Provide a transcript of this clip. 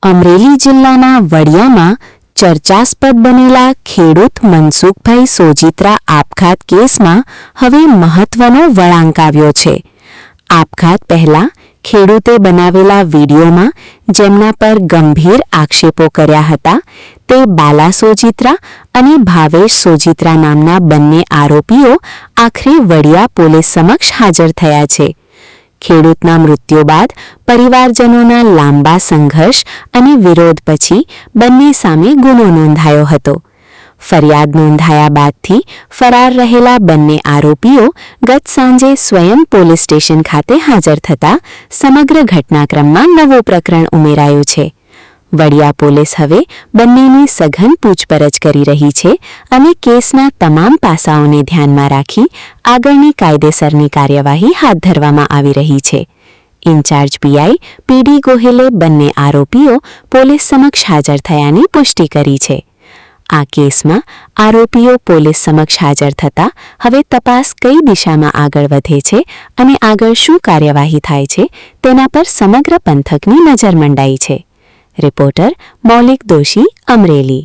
અમરેલી જિલ્લાના વડિયામાં ચર્ચાસ્પદ બનેલા ખેડૂત મનસુખભાઈ સોજિત્રા આપઘાત કેસમાં હવે મહત્વનો વળાંક આવ્યો છે। આપઘાત પહેલા ખેડૂતે બનાવેલા વિડીયોમાં જેમના પર ગંભીર આક્ષેપો કર્યા હતા તે બાલા સોજિત્રા અને ભાવેશ સોજિત્રા નામના બંને આરોપીઓ આખરે વડિયા પોલીસ સમક્ષ હાજર થયા છે। ખેડૂતના મૃત્યુ બાદ પરિવારજનોના લાંબા સંઘર્ષ અને વિરોધ પછી બંને સામે ગુનો નોંધાયો હતો। ફરિયાદ નોંધાયા બાદથી ફરાર રહેલા બંને આરોપીઓ ગત સાંજે સ્વયં પોલીસ સ્ટેશન ખાતે હાજર થતા સમગ્ર ઘટનાક્રમમાં નવું પ્રકરણ ઉમેરાયું છે। વડિયા પોલીસ હવે બંનેની સઘન પૂછપરછ કરી રહી છે અને કેસના તમામ પાસાઓને ધ્યાનમાં રાખી આગળની કાયદેસરની કાર્યવાહી હાથ ધરવામાં આવી રહી છે। ઇન્ચાર્જ પીઆઈ પીડી ગોહિલે બંને આરોપીઓ પોલીસ સમક્ષ હાજર થયાની પુષ્ટિ કરી છે। આ કેસમાં આરોપીઓ પોલીસ સમક્ષ હાજર થતા હવે તપાસ કઈ દિશામાં આગળ વધે છે અને આગળ શું કાર્યવાહી થાય છે તેના પર સમગ્ર પંથકની નજર મંડાઈ છે। રિપોર્ટર મૌલિક દોશી, અમરેલી।